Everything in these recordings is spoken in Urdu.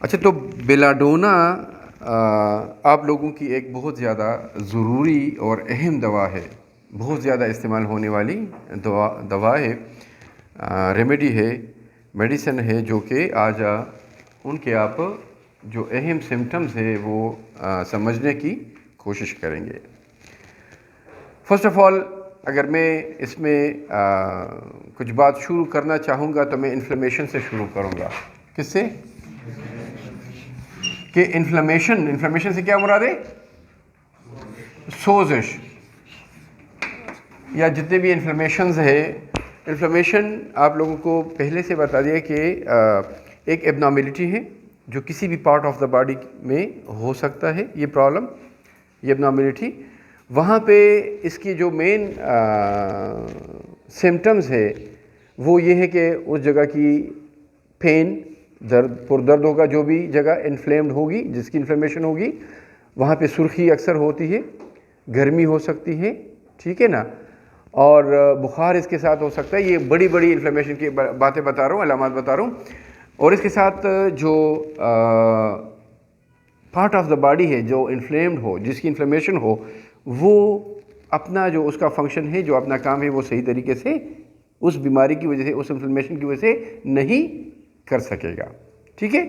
اچھا، تو بیلاڈونا آپ لوگوں کی ایک بہت زیادہ ضروری اور اہم دوا ہے، بہت زیادہ استعمال ہونے والی دوا ہے، ریمیڈی ہے، میڈیسن ہے، جو کہ آج ان کے آپ جو اہم سمٹمز ہے وہ سمجھنے کی کوشش کریں گے۔ فرسٹ آف آل، اگر میں اس میں کچھ بات شروع کرنا چاہوں گا تو میں انفلیمیشن سے شروع کروں گا۔ کس سے؟ کہ انفلیمیشن سے کیا مراد ہے؟ سوزش، یا جتنے بھی انفلیمیشنز ہے۔ انفلیمیشن آپ لوگوں کو پہلے سے بتا دیا کہ ایک ایبنارمیلٹی ہے جو کسی بھی پارٹ آف دا باڈی میں ہو سکتا ہے۔ یہ پرابلم، یہ ایبنارمیلٹی، وہاں پہ اس کی جو مین سمٹمز ہے وہ یہ ہے کہ اس جگہ کی پین، درد ہوگا، جو بھی جگہ انفلیمڈ ہوگی، جس کی انفلیمیشن ہوگی وہاں پہ سرخی اکثر ہوتی ہے، گرمی ہو سکتی ہے، ٹھیک ہے نا، اور بخار اس کے ساتھ ہو سکتا ہے۔ یہ بڑی بڑی انفلیمیشن کی باتیں بتا رہا ہوں، علامات بتا رہا ہوں۔ اور اس کے ساتھ جو پارٹ آف دا باڈی ہے جو انفلیمڈ ہو، جس کی انفلیمیشن ہو، وہ اپنا جو اس کا فنکشن ہے، جو اپنا کام ہے، وہ صحیح طریقے سے اس بیماری کی وجہ سے، اس انفلیمیشن کی وجہ سے نہیں کر سکے گا، ٹھیک ہے۔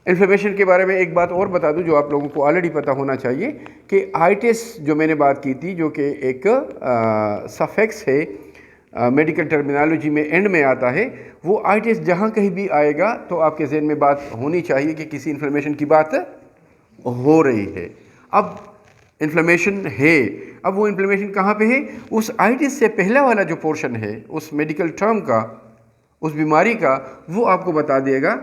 انفلیمیشن کے بارے میں ایک بات اور بتا دوں جو آپ لوگوں کو آلریڈی پتہ ہونا چاہیے کہ آئٹس جو میں نے بات کی تھی، جو کہ ایک سفکس ہے، میڈیکل ٹرمینالوجی میں اینڈ میں آتا ہے، وہ آئٹس جہاں کہیں بھی آئے گا تو آپ کے ذہن میں بات ہونی چاہیے کہ کسی انفلیمیشن کی بات ہو رہی ہے۔ اب انفلیمیشن ہے، اب وہ انفلیمیشن کہاں پہ ہے؟ اس آئٹس سے پہلا والا جو پورشن ہے اس میڈیکل ٹرم کا، اس بیماری کا، وہ آپ کو بتا دے گا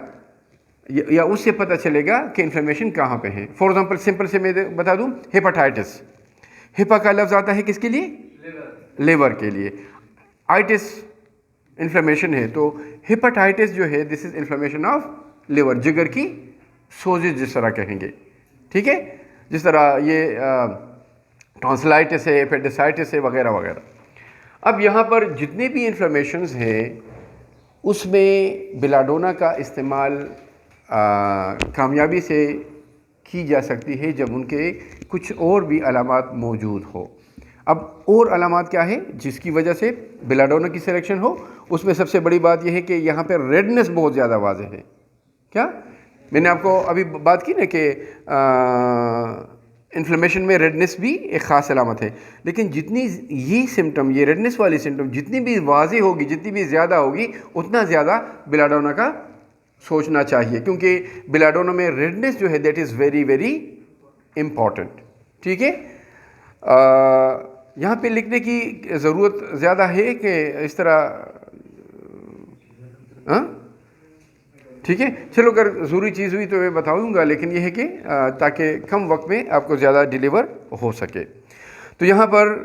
یا اس سے پتہ چلے گا کہ انفلیمیشن کہاں پہ ہے۔ فار ایگزامپل سمپل سے میں بتا دوں، ہیپاٹائٹس، ہیپا کا لفظ آتا ہے کس کے لیے؟ لیور کے لیے۔ آئٹس انفلیمیشن ہے، تو ہیپاٹائٹس جو ہے دس از انفلیمیشن آف لیور، جگر کی سوزش جس طرح کہیں گے، ٹھیک ہے، جس طرح یہ ٹانسلائٹس ہے، ایپینڈیسائٹس ہے، وغیرہ وغیرہ۔ اب یہاں پر جتنے بھی انفلیمیشنز ہیں اس میں بیلاڈونا کا استعمال کامیابی سے کی جا سکتی ہے جب ان کے کچھ اور بھی علامات موجود ہو۔ اب اور علامات کیا ہے جس کی وجہ سے بیلاڈونا کی سلیکشن ہو؟ اس میں سب سے بڑی بات یہ ہے کہ یہاں پہ ریڈنس بہت زیادہ واضح ہے۔ کیا میں نے آپ کو ابھی بات کی نا کہ انفلیمیشن میں ریڈنس بھی ایک خاص علامت ہے، لیکن جتنی یہ سمٹم، یہ ریڈنس والی سمٹم جتنی بھی واضح ہوگی، جتنی بھی زیادہ ہوگی، اتنا زیادہ بیلاڈونا کا سوچنا چاہیے، کیونکہ بیلاڈونا میں ریڈنس جو ہے that is very very important, ٹھیک ہے۔ یہاں پہ لکھنے کی ضرورت زیادہ ہے کہ اس طرح، ٹھیک ہے، چلو اگر ضروری چیز ہوئی تو میں بتاؤں گا، لیکن یہ ہے کہ تاکہ کم وقت میں آپ کو زیادہ ڈیلیور ہو سکے۔ تو یہاں پر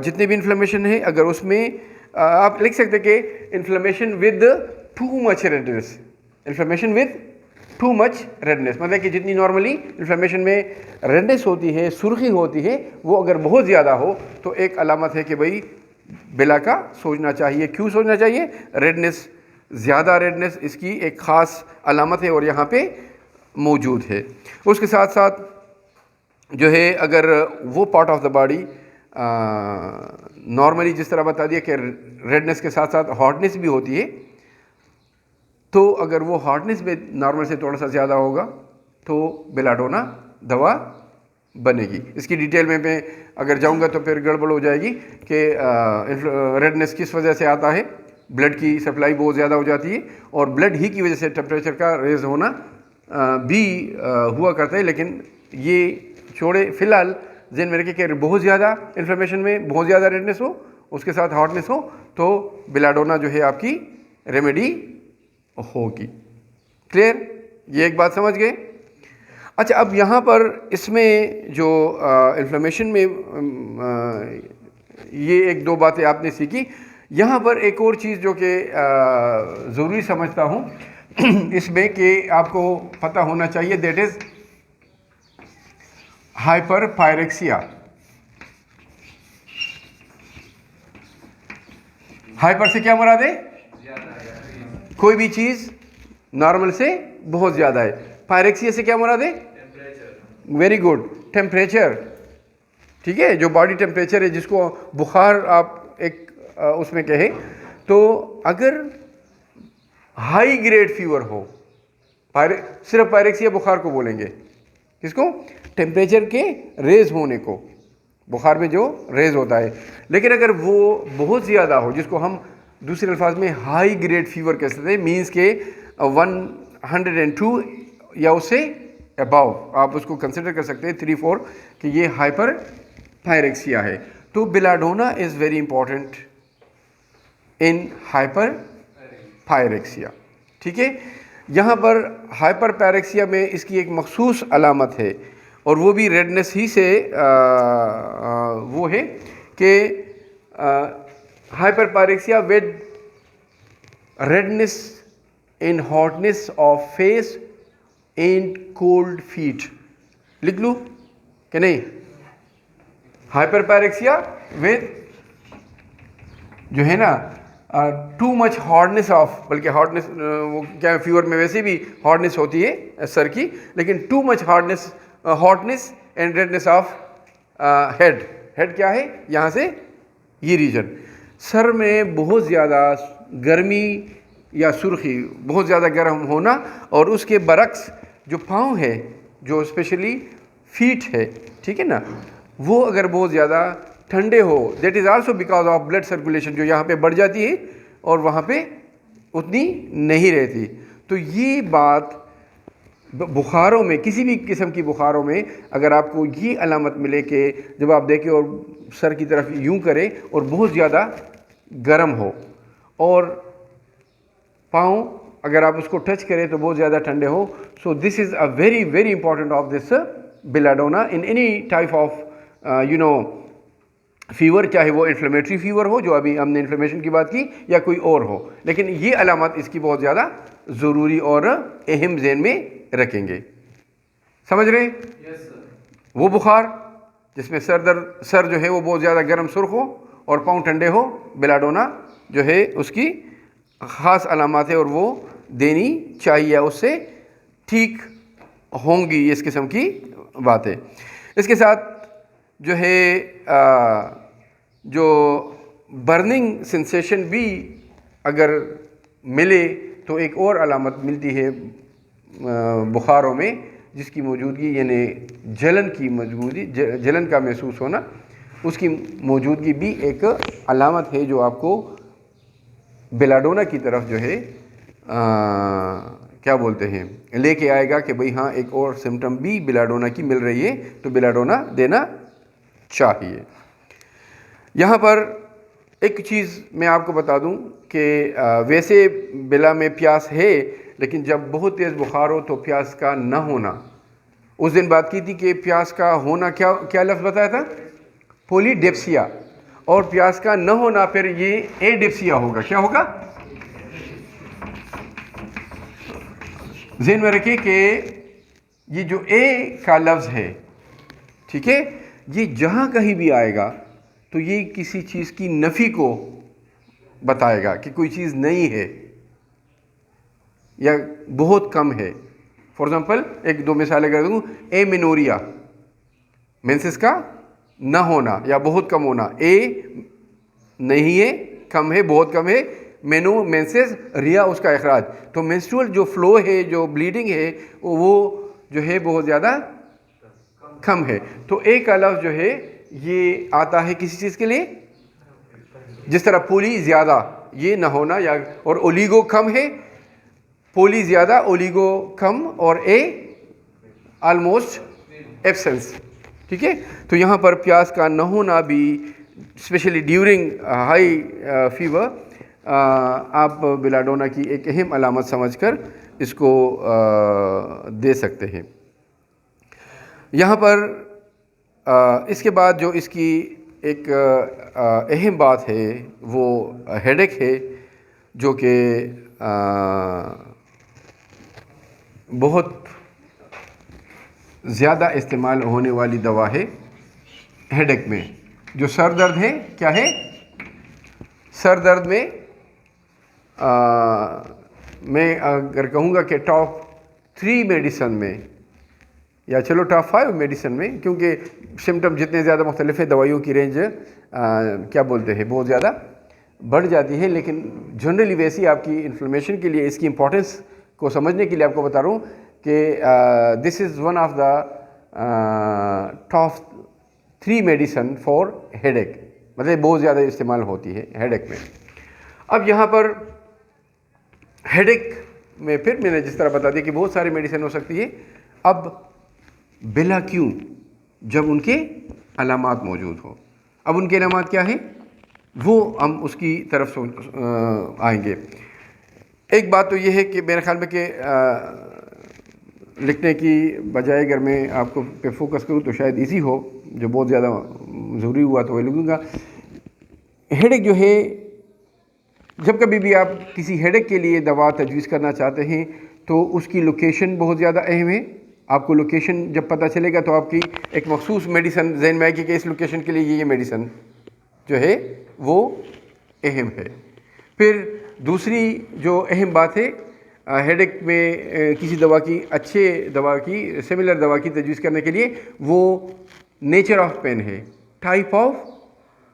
جتنے بھی انفلیمیشن ہے، اگر اس میں آپ لکھ سکتے کہ inflammation with too much redness, inflammation with too much redness, مطلب کہ جتنی نارملی انفلیمیشن میں ریڈنس ہوتی ہے، سرخی ہوتی ہے، وہ اگر بہت زیادہ ہو تو ایک علامت ہے کہ بھئی بلا کا سوچنا چاہیے۔ کیوں سوچنا چاہیے؟ ریڈنس، زیادہ ریڈنس اس کی ایک خاص علامت ہے اور یہاں پہ موجود ہے۔ اس کے ساتھ ساتھ جو ہے اگر وہ part of the body normally جس طرح بتا دیا کہ ریڈنس کے ساتھ ساتھ ہارڈنس بھی ہوتی ہے، تو اگر وہ ہارڈنس بھی نارمل سے تھوڑا سا زیادہ ہوگا تو بیلاڈونا دوا بنے گی۔ اس کی ڈیٹیل میں اگر جاؤں گا تو پھر گڑبڑ ہو جائے گی کہ ریڈنس کس وجہ سے آتا ہے۔ بلڈ کی سپلائی بہت زیادہ ہو جاتی ہے اور بلڈ ہی کی وجہ سے ٹمپریچر کا ریز ہونا بھی ہوا کرتا ہے، لیکن یہ چھوڑے، فی الحال ذہن میں رکھے کہ بہت زیادہ انفلیمیشن میں بہت زیادہ ریڈنس ہو، اس کے ساتھ ہارڈنس ہو، تو بیلاڈونا جو ہے آپ کی ریمیڈی ہوگی۔ کلیئر؟ یہ ایک بات سمجھ گئے؟ اچھا، اب یہاں پر اس میں جو انفلیمیشن میں یہ ایک دو باتیں آپ نے سیکھی، یہاں پر ایک اور چیز جو کہ ضروری سمجھتا ہوں اس میں کہ آپ کو پتہ ہونا چاہیے، دیٹ از ہائپر پائریکسیا۔ ہائپر سے کیا مراد ہے؟ کوئی بھی چیز نارمل سے بہت زیادہ ہے. پائریکسیا سے کیا مراد ہے؟ Very good, temperature. ٹھیک ہے, جو باڈی ٹیمپریچر ہے جس کو بخار آپ ایک اس میں کہیں, تو اگر ہائی گریڈ فیور ہو, صرف پائریکسیا بخار کو بولیں گے, کس کو؟ ٹیمپریچر کے ریز ہونے کو, بخار میں جو ریز ہوتا ہے. لیکن اگر وہ بہت زیادہ ہو, جس کو ہم دوسرے الفاظ میں ہائی گریڈ فیور کہہ سکتے ہیں, مینس کہ 102 یا اس سے اباؤ, آپ اس کو کنسیڈر کر سکتے ہیں 3-4 کہ یہ ہائپر پائریکسیا ہے. تو belladonna is very important in hyperpyrexia. ٹھیک ہے, یہاں پر ہائپر پائریکسیا میں اس کی ایک مخصوص علامت ہے, اور وہ بھی ریڈنس ہی سے وہ ہے کہ hyperpyrexia with redness in hotness of face and cold feet. لکھ لوں کہ نہیں؟ ہائپر پائریکسیا ود جو ہے نا ٹو مچ ہارڈنس آف, بلکہ ہارڈنس وہ کیا فیور میں ویسے بھی ہارڈنس ہوتی ہے سر کی, لیکن too much hardness and redness of head. Head کیا ہے؟ یہاں سے یہ ریجن. سر میں بہت زیادہ گرمی یا سرخی, بہت زیادہ گرم ہونا, اور اس کے برعکس جو پاؤں ہے, جو اسپیشلی فیٹ ہے, ٹھیک ہے نا, وہ اگر بہت زیادہ ٹھنڈے ہو, that is also because of blood circulation, جو یہاں پہ بڑھ جاتی ہے اور وہاں پہ اتنی نہیں رہتی. تو یہ بات بخاروں میں, کسی بھی قسم کی بخاروں میں اگر آپ کو یہ علامت ملے کہ جب آپ دیکھیں اور سر کی طرف یوں کریں اور بہت زیادہ گرم ہو, اور پاؤں اگر آپ اس کو ٹچ کریں تو بہت زیادہ ٹھنڈے ہو, so this is a very very important of this belladonna in any type of fever, چاہے وہ انفلیمیٹری فیور ہو جو ابھی ہم نے انفلیمیشن کی بات کی, یا کوئی اور ہو. لیکن یہ علامات اس کی بہت زیادہ ضروری اور اہم ذہن میں رکھیں گے. سمجھ رہے ہیں؟ وہ بخار جس میں سر جو ہے وہ بہت زیادہ گرم سرخ ہو اور پاؤں ٹھنڈے ہو, بیلاڈونا جو ہے اس کی خاص علامات ہے, اور وہ دینی چاہیے, اس سے ٹھیک ہوں گی اس قسم کی باتیں. اس کے ساتھ جو ہے جو برننگ سنسیشن بھی اگر ملے تو ایک اور علامت ملتی ہے بخاروں میں, جس کی موجودگی یعنی جلن کی موجودگی, جلن کا محسوس ہونا, اس کی موجودگی بھی ایک علامت ہے جو آپ کو بیلاڈونا کی طرف جو ہے کیا بولتے ہیں لے کے آئے گا کہ بھئی ہاں ایک اور سمٹم بھی بیلاڈونا کی مل رہی ہے, تو بیلاڈونا دینا چاہیے. یہاں پر ایک چیز میں آپ کو بتا دوں کہ ویسے بلا میں پیاس ہے, لیکن جب بہت تیز بخار ہو تو پیاس کا نہ ہونا, اس دن بات کی تھی کہ پیاس کا ہونا کیا لفظ بتایا تھا؟ پولی ڈیپسیا, اور پیاس کا نہ ہونا پھر یہ اے ڈیپسیا ہوگا. کیا ہوگا؟ ذہن میں رکھیں کہ یہ جو اے کا لفظ ہے, ٹھیک ہے, یہ جہاں کہیں بھی آئے گا تو یہ کسی چیز کی نفی کو بتائے گا کہ کوئی چیز نہیں ہے یا بہت کم ہے. فار ایگزامپل ایک دو مثالیں کر دوں, اے مینوریا, مینسس کا نہ ہونا یا بہت کم ہونا. اے نہیں ہے, کم ہے, بہت کم ہے. مینو مینسز, ریا اس کا اخراج. تو مینسٹرول جو فلو ہے, جو بلیڈنگ ہے, وہ جو ہے بہت زیادہ کم ہے. تو اے کا لفظ جو ہے یہ آتا ہے کسی چیز کے لیے, جس طرح پولی زیادہ, یہ نہ ہونا, یا اور اولیگو کم ہے, پولی زیادہ, اولیگو کم, اور اے آلموسٹ ایبسنس. ٹھیک ہے, تو یہاں پر پیاس کا نہ ہونا بھی اسپیشلی ڈیورنگ ہائی فیور آپ بیلاڈونا کی ایک اہم علامت سمجھ کر اس کو دے سکتے ہیں. یہاں پر اس کے بعد جو اس کی ایک اہم بات ہے وہ ہیڈ ایک ہے, جو کہ بہت زیادہ استعمال ہونے والی دوا ہے ہیڈ ایک میں. جو سر درد ہے, کیا ہے؟ سر درد میں میں اگر کہوں گا کہ ٹاپ 3 میڈیسن میں یا چلو ٹاپ 5 میڈیسن میں، کیونکہ سمٹم جتنے زیادہ مختلف ہیں دوائیوں کی رینج کیا بولتے ہیں بہت زیادہ بڑھ جاتی ہے، لیکن جنرلی ویسی آپ کی انفلمیشن کے لیے اس کی امپورٹنس کو سمجھنے کے لیے آپ کو بتا رہا ہوں کہ this is one of the top 3 medicine for head ایک، مطلب بہت زیادہ استعمال ہوتی ہے ہیڈ ایک میں۔ اب یہاں پر ہیڈ ایک میں پھر میں نے جس طرح بتا دیا کہ بہت ساری میڈیسن ہو سکتی ہے، اب بلا کیوں جب ان کے علامات موجود ہو۔ اب ان کے علامات کیا ہیں وہ ہم اس کی طرف آئیں گے۔ ایک بات تو یہ ہے کہ میرے خیال میں کہ لکھنے کی بجائے اگر میں آپ کو پہ فوکس کروں تو شاید ایزی ہو، جو بہت زیادہ ضروری ہوا تو وہ لکھوں گا۔ ہیڈ ایک جو ہے، جب کبھی بھی آپ کسی ہیڈ ایک کے لیے دوا تجویز کرنا چاہتے ہیں تو اس کی لوکیشن بہت زیادہ اہم ہے۔ آپ کو لوکیشن جب پتہ چلے گا تو آپ کی ایک مخصوص میڈیسن ذہن میں آئے گی کہ اس لوکیشن کے لیے یہ میڈیسن جو ہے وہ اہم ہے۔ پھر دوسری جو اہم بات ہے ہیڈ ایک میں کسی دوا کی اچھے دوا کی سملر دوا کی تجویز کرنے کے لیے وہ نیچر آف پین ہے، ٹائپ آف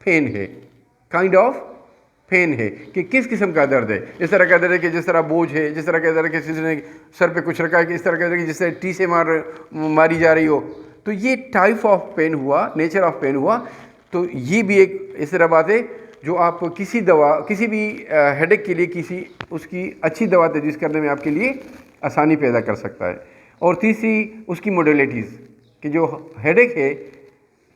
پین ہے، کائنڈ آف پین ہے کہ کس قسم کا درد ہے۔ اس طرح کا درد ہے کہ جس طرح بوجھ ہے، جس طرح کا درد ہے کہ کسی نے سر پہ کچھ رکھا ہے، کہ اس طرح کا درد ہے کہ جس طرح ٹی سے ماری جا رہی ہو، تو یہ ٹائپ آف پین ہوا، نیچر آف پین ہوا۔ تو یہ بھی ایک اس طرح بات ہے جو آپ کسی دوا کسی بھی ہیڈ ایک کے لیے اس کی اچھی دوا تجویز کرنے میں آپ کے لیے آسانی پیدا کر سکتا ہے۔ اور تیسری اس کی موڈیلٹیز کہ جو ہیڈ ایک ہے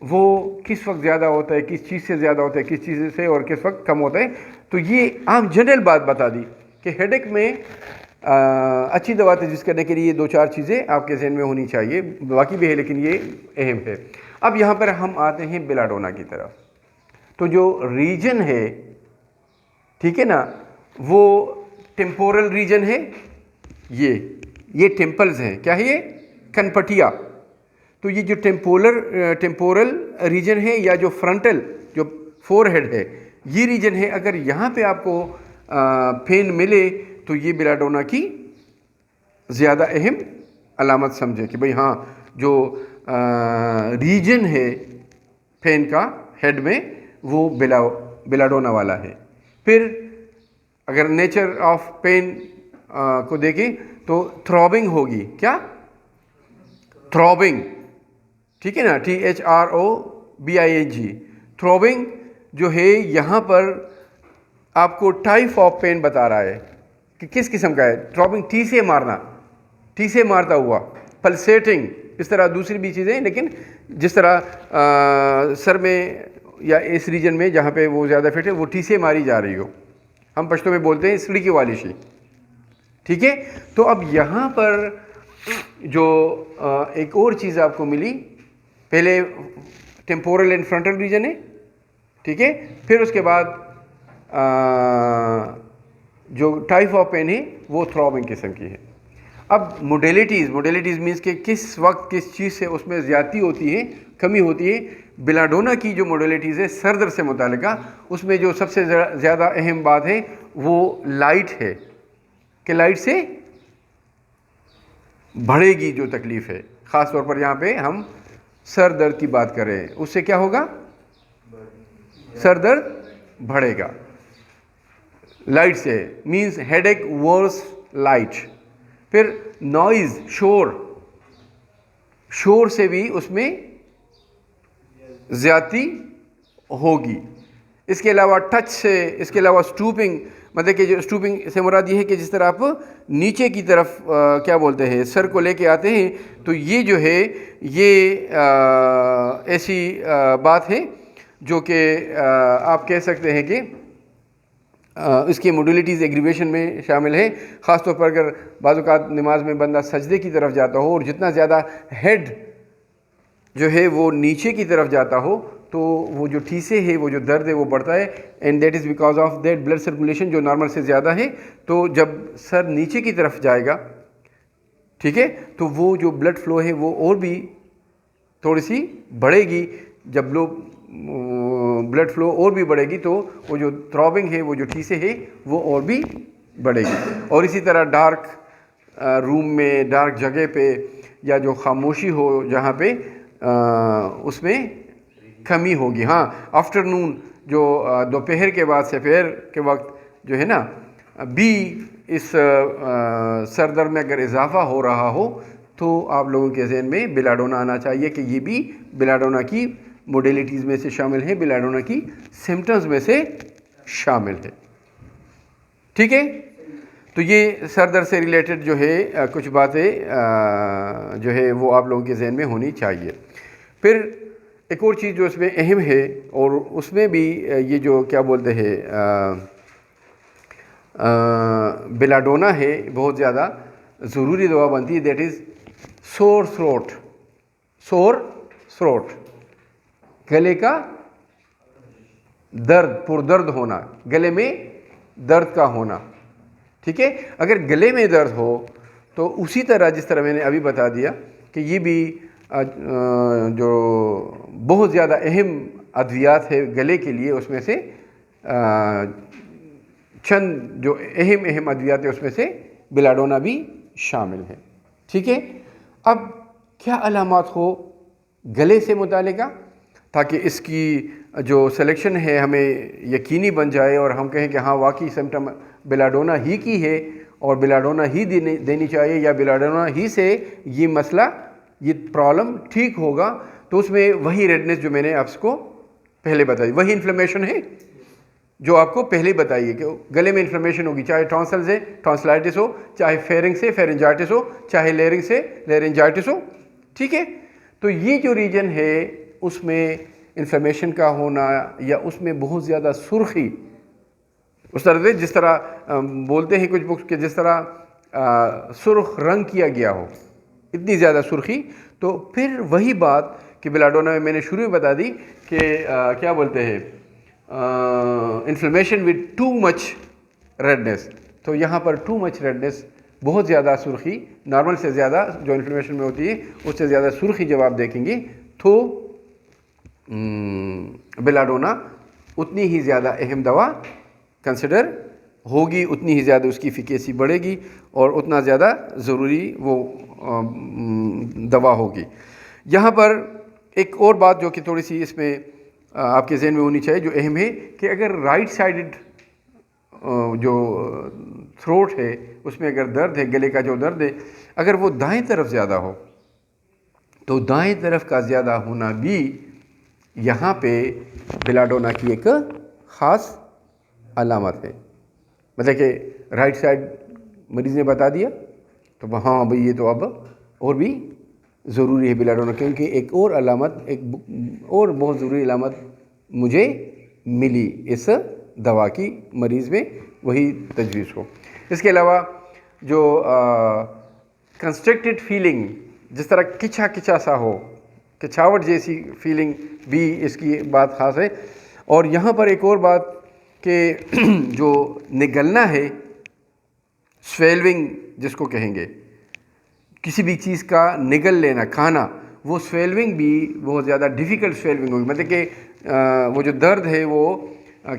وہ کس وقت زیادہ ہوتا ہے، کس چیز سے زیادہ ہوتا ہے، کس چیز سے اور کس وقت کم ہوتا ہے۔ تو یہ عام جنرل بات بتا دی کہ ہیڈ ایک میں اچھی دوا تجویز کرنے کے لیے 2-4 چیزیں آپ کے ذہن میں ہونی چاہیے، باقی بھی ہے لیکن یہ اہم ہے۔ اب یہاں پر ہم آتے ہیں بیلاڈونا کی طرف۔ تو جو ریجن ہے، ٹھیک ہے نا، وہ ٹیمپورل ریجن ہے، یہ ٹیمپلز ہیں، کیا ہے یہ کنپٹیا۔ تو یہ جو ٹیمپورل ریجن ہے یا جو فرنٹل جو فور ہیڈ ہے یہ ریجن ہے، اگر یہاں پہ آپ کو پین ملے تو یہ بیلاڈونا کی زیادہ اہم علامت سمجھے کہ بھئی ہاں جو ریجن ہے پین کا ہیڈ میں وہ بیلاڈونا والا ہے۔ پھر اگر نیچر آف پین کو دیکھیں تو تھروبنگ ہوگی، کیا تھروبنگ، ٹھیک ہے نا، THROBING۔ تھروبنگ جو ہے یہاں پر آپ کو ٹائپ آف پین بتا رہا ہے کہ کس قسم کا ہے۔ تھروبنگ ٹی سے مارنا، ٹی سے مارتا ہوا، پلسیٹنگ، اس طرح دوسری بھی چیزیں، لیکن جس طرح سر میں یا اس ریجن میں جہاں پہ وہ زیادہ فٹ ہے وہ ٹی سے ماری جا رہی ہو، ہم پشتو میں بولتے ہیں سڑکی والی شی، ٹھیک ہے۔ تو اب یہاں پر جو ایک اور چیز آپ کو ملی، پہلے ٹیمپورل اینڈ فرنٹل ریجن ہے، ٹھیک ہے، پھر اس کے بعد جو ٹائپ آف پین ہے وہ تھروبنگ قسم کی ہے۔ اب موڈیلٹیز مینس کہ کس وقت کس چیز سے اس میں زیادتی ہوتی ہے، کمی ہوتی ہے۔ بیلاڈونا کی جو موڈیلٹیز ہے سر درد سے متعلقہ، اس میں جو سب سے زیادہ اہم بات ہے وہ لائٹ ہے کہ لائٹ سے بڑھے گی جو تکلیف ہے، خاص طور پر یہاں پہ ہم سر درد کی بات کر رہے ہیں، اس سے کیا ہوگا، سر درد بڑھے گا لائٹ سے، مینس ہیڈ ایک ورس لائٹ۔ پھر نوائز، شور سے بھی اس میں زیادتی ہوگی۔ اس کے علاوہ ٹچ سے، اس کے علاوہ سٹوپنگ، مطلب کہ جو سٹوپنگ سے مراد یہ ہے کہ جس طرح آپ نیچے کی طرف کیا بولتے ہیں سر کو لے کے آتے ہیں، تو یہ جو ہے یہ ایسی بات ہے جو کہ آپ کہہ سکتے ہیں کہ اس کی موڈیلٹیز ایگریویشن میں شامل ہے، خاص طور پر اگر بعض اوقات نماز میں بندہ سجدے کی طرف جاتا ہو اور جتنا زیادہ ہیڈ جو ہے وہ نیچے کی طرف جاتا ہو تو وہ جو ٹھیسے ہے، وہ جو درد ہے وہ بڑھتا ہے، and that is because of that blood circulation جو نارمل سے زیادہ ہے، تو جب سر نیچے کی طرف جائے گا، ٹھیک ہے، تو وہ جو بلڈ فلو ہے وہ اور بھی تھوڑی سی بڑھے گی۔ جب بلڈ فلو اور بھی بڑھے گی تو وہ جو تھروبنگ ہے، وہ جو ٹھیسے ہے وہ اور بھی بڑھے گی. اور اسی طرح ڈارک روم میں، ڈارک جگہ پہ، یا جو خاموشی ہو جہاں پہ، اس میں کمی ہوگی. ہاں آفٹرنون جو دوپہر کے بعد سپہر کے وقت جو ہے نا بھی اس سر درد میں اگر اضافہ ہو رہا ہو تو آپ لوگوں کے ذہن میں بیلاڈونا آنا چاہیے کہ یہ بھی بیلاڈونا کی موڈیلٹیز میں سے شامل ہے، بیلاڈونا کی سمٹمز میں سے شامل ہے. ٹھیک ہے، تو یہ سر درد سے ریلیٹڈ جو ہے کچھ باتیں جو ہے وہ آپ لوگوں کے ذہن میں ہونی چاہیے. پھر ایک اور چیز جو اس میں اہم ہے، اور اس میں بھی یہ جو کیا بولتے ہیں بیلاڈونا ہے بہت زیادہ ضروری دوا بنتی ہے، دیٹ از سور تھروٹ. سور تھروٹ، گلے کا درد، پردرد ہونا، گلے میں درد کا ہونا. ٹھیک ہے، اگر گلے میں درد ہو تو اسی طرح جس طرح میں نے ابھی بتا دیا کہ یہ بھی جو بہت زیادہ اہم ادویات ہے گلے کے لیے، اس میں سے چند جو اہم ادویات ہے اس میں سے بیلاڈونا بھی شامل ہے. ٹھیک ہے، اب کیا علامات ہو گلے سے متعلقہ، تاکہ اس کی جو سلیکشن ہے ہمیں یقینی بن جائے اور ہم کہیں کہ ہاں واقعی سمٹم بیلاڈونا ہی کی ہے اور بیلاڈونا ہی دینی چاہیے، یا بیلاڈونا ہی سے یہ مسئلہ، یہ پرابلم ٹھیک ہوگا. تو اس میں وہی ریڈنس جو میں نے آپ کو پہلے بتائی، وہی انفلیمیشن ہے جو آپ کو پہلے بتائیے کہ گلے میں انفلیمیشن ہوگی، چاہے ٹانسل سے ٹانسلائٹس ہو، چاہے فیرنگ سے فیرنجائٹس ہو، چاہے لیرنگ سے لیرنجائٹس ہو. ٹھیک ہے، تو یہ جو ریجن ہے اس میں انفلیمیشن کا ہونا، یا اس میں بہت زیادہ سرخی، اس طرح سے جس طرح بولتے ہیں کچھ بکس کہ جس طرح سرخ رنگ کیا گیا ہو، اتنی زیادہ سرخی، تو پھر وہی بات کہ بیلاڈونا میں نے شروع میں بتا دی کہ کیا بولتے ہیں inflammation with too much redness. تو یہاں پر ٹو مچ ریڈنس، بہت زیادہ سرخی، نارمل سے زیادہ جو انفلیمیشن میں ہوتی ہے اس سے زیادہ سرخی جب آپ دیکھیں گے تو بیلاڈونا اتنی ہی زیادہ اہم دوا کنسیڈر ہوگی، اتنی ہی زیادہ اس کی ایفیکیسی بڑھے گی، اور اتنا زیادہ ضروری وہ دوا ہوگی. یہاں پر ایک اور بات جو کہ تھوڑی سی اس میں آپ کے ذہن میں ہونی چاہیے جو اہم ہے، کہ اگر رائٹ سائڈڈ جو تھروٹ ہے اس میں اگر درد ہے، گلے کا جو درد ہے، اگر وہ دائیں طرف زیادہ ہو تو دائیں طرف کا زیادہ ہونا بھی یہاں پہ بیلاڈونا کی ایک خاص علامت ہے. مطلب کہ رائٹ سائڈ مریض نے بتا دیا تو ہاں بھئی یہ تو اب اور بھی ضروری ہے بیلاڈونا، کیونکہ ایک اور علامت، ایک اور بہت ضروری علامت مجھے ملی اس دوا کی مریض میں، وہی تجویز ہو. اس کے علاوہ جو کنسٹرکٹڈ فیلنگ، جس طرح کچھا کچھا سا ہو، کچھاوٹ جیسی فیلنگ بھی اس کی بات خاص ہے. اور یہاں پر ایک اور بات کہ جو نگلنا ہے، سویلونگ جس کو کہیں گے، کسی بھی چیز کا نگل لینا، کھانا، وہ سویلونگ بھی بہت زیادہ ڈیفیکلٹ سویلونگ ہوگی. مطلب کہ وہ جو درد ہے وہ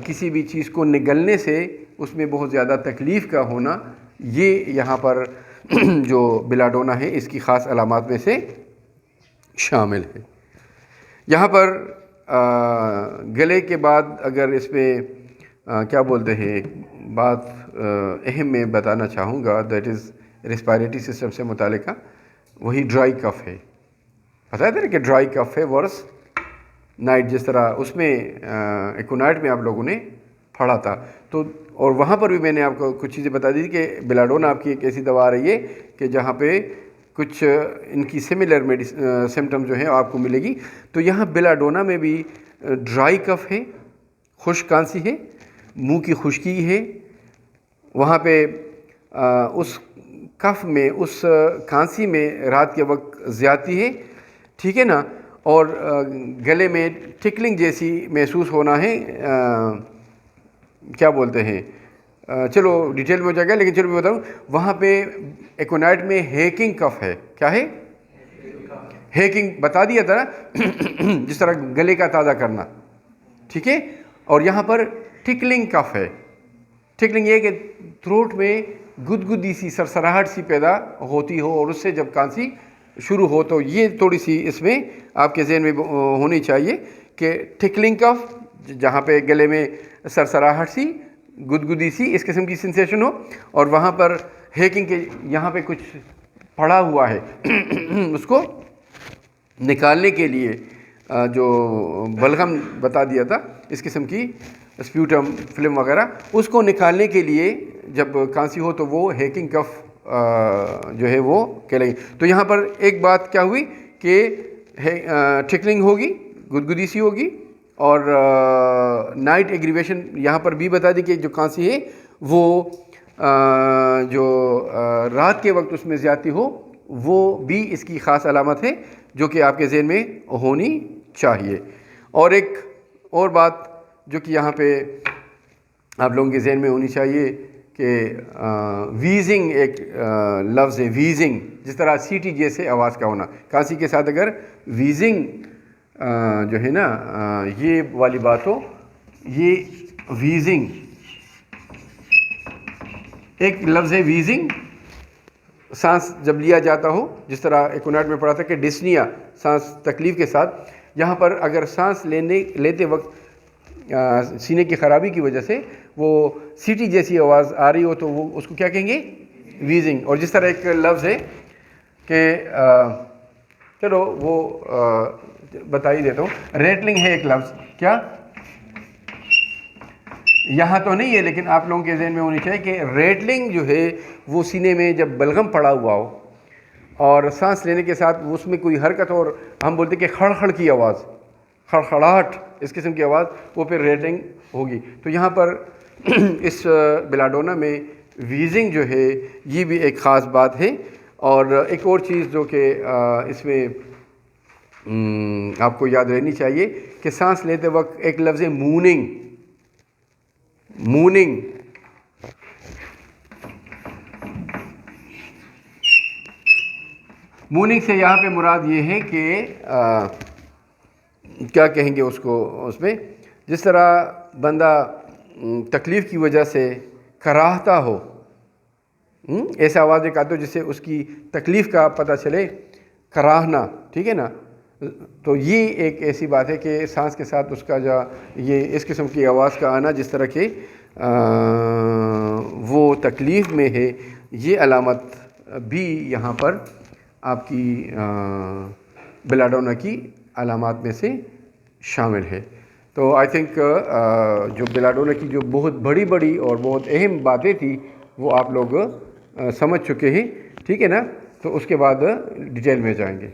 کسی بھی چیز کو نگلنے سے اس میں بہت زیادہ تکلیف کا ہونا، یہ یہاں پر جو بیلاڈونا ہے اس کی خاص علامات میں سے شامل ہے. یہاں پر گلے کے بعد اگر اس میں کیا بولتے ہیں بات اہم میں بتانا چاہوں گا، دیٹ از ریسپائریٹری سسٹم سے متعلقہ، وہی ڈرائی کف ہے. بتایا تھا نا کہ ڈرائی کف ہے ورس نائٹ، جس طرح اس میں ایکونائٹ میں آپ لوگوں نے پڑھا تھا. تو اور وہاں پر بھی میں نے آپ کو کچھ چیزیں بتا دی تھی کہ بیلاڈونا آپ کی ایک ایسی دوا آ رہی ہے کہ جہاں پہ کچھ ان کی سملر سمٹم جو ہیں آپ کو ملے گی. تو یہاں بیلاڈونا میں بھی ڈرائی کف ہے، خشک کھانسی ہے، منہ کی خشکی ہے، وہاں پہ اس کف میں، اس کھانسی میں رات کے وقت زیادتی ہے. ٹھیک ہے نا، اور گلے میں ٹکلنگ جیسی محسوس ہونا ہے. کیا بولتے ہیں، چلو ڈیٹیل میں ہو جائے گا لیکن چلو میں بتاؤں، وہاں پہ ایکونائٹ میں ہیکنگ کف ہے. کیا ہے؟ ہیکنگ بتا دیا تھا نا، جس طرح گلے کا تازہ کرنا. ٹھیک ہے، اور یہاں پر ٹکلنگ کف ہے. ٹکلنگ یہ کہ تھروٹ میں گدگدی سی سرسراہٹ سی پیدا ہوتی ہو اور اس سے جب کھانسی شروع ہو، تو یہ تھوڑی سی اس میں آپ کے ذہن میں ہونی چاہیے کہ ٹکلنگ کف، جہاں پہ گلے میں سرسراہٹ سی گدگدی سی اس قسم کی سینسیشن ہو، اور وہاں پر ہیکنگ کے یہاں پہ کچھ پڑا ہوا ہے اس کو نکالنے کے لیے جو بلغم بتا دیا تھا، اس قسم کی اسپیوٹم فلم وغیرہ، اس کو نکالنے کے لیے جب کھانسی ہو تو وہ ہیکنگ کف جو ہے وہ کہلائیں گے۔ تو یہاں پر ایک بات کیا ہوئی کہ ٹکلنگ ہوگی، گدگدی سی ہوگی، اور نائٹ ایگریویشن یہاں پر بھی بتا دی کہ جو کھانسی ہے وہ جو رات کے وقت اس میں زیادتی ہو، وہ بھی اس کی خاص علامت ہے جو کہ آپ کے ذہن میں ہونی چاہیے۔ اور ایک اور بات جو کہ یہاں پہ آپ لوگوں کے ذہن میں ہونی چاہیے کہ ویزنگ ایک لفظ ہے، ویزنگ، جس طرح سی ٹی جیسے آواز کا ہونا، کھانسی کے ساتھ اگر ویزنگ جو ہے نا یہ والی بات ہو، یہ ویزنگ ایک لفظ ہے، ویزنگ سانس جب لیا جاتا ہو، جس طرح ایک یونٹ میں پڑھا تھا کہ ڈسنیا سانس تکلیف کے ساتھ، یہاں پر اگر سانس لیتے وقت سینے کی خرابی کی وجہ سے وہ سیٹی جیسی آواز آ رہی ہو تو وہ اس کو کیا کہیں گے؟ ویزنگ۔ اور جس طرح ایک لفظ ہے کہ چلو وہ بتا ہی دیتا ہوں، ریٹلنگ ہے ایک لفظ، کیا یہاں تو نہیں ہے لیکن آپ لوگوں کے ذہن میں ہونی چاہیے کہ ریٹلنگ جو ہے وہ سینے میں جب بلغم پڑا ہوا ہو اور سانس لینے کے ساتھ اس میں کوئی حرکت، اور ہم بولتے کہ خڑ خڑ کی آواز، خڑخڑاہٹ اس قسم کی آواز، وہ پھر ریٹلنگ ہوگی۔ تو یہاں پر اس بیلاڈونا میں ویزنگ جو ہے یہ بھی ایک خاص بات ہے۔ اور ایک اور چیز جو کہ اس میں آپ کو یاد رہنی چاہیے کہ سانس لیتے وقت ایک لفظ ہے موننگ، موننگ، موننگ سے یہاں پہ مراد یہ ہے کہ کیا کہیں گے اس کو، اس میں جس طرح بندہ تکلیف کی وجہ سے کراہتا ہو، ایسا آواز ایک آتی ہو جس سے اس کی تکلیف کا پتہ چلے، کراہنا، ٹھیک ہے نا، تو یہ ایک ایسی بات ہے کہ سانس کے ساتھ اس کا جو یہ اس قسم کی آواز کا آنا جس طرح کہ وہ تکلیف میں ہے، یہ علامت بھی یہاں پر آپ کی بیلاڈونا کی علامات میں سے شامل ہے۔ تو آئی تھنک جو بیلاڈونا کی جو بہت بڑی بڑی اور بہت اہم باتیں تھیں وہ آپ لوگ سمجھ چکے ہیں، ٹھیک ہے نا، تو اس کے بعد ڈیٹیل میں جائیں گے۔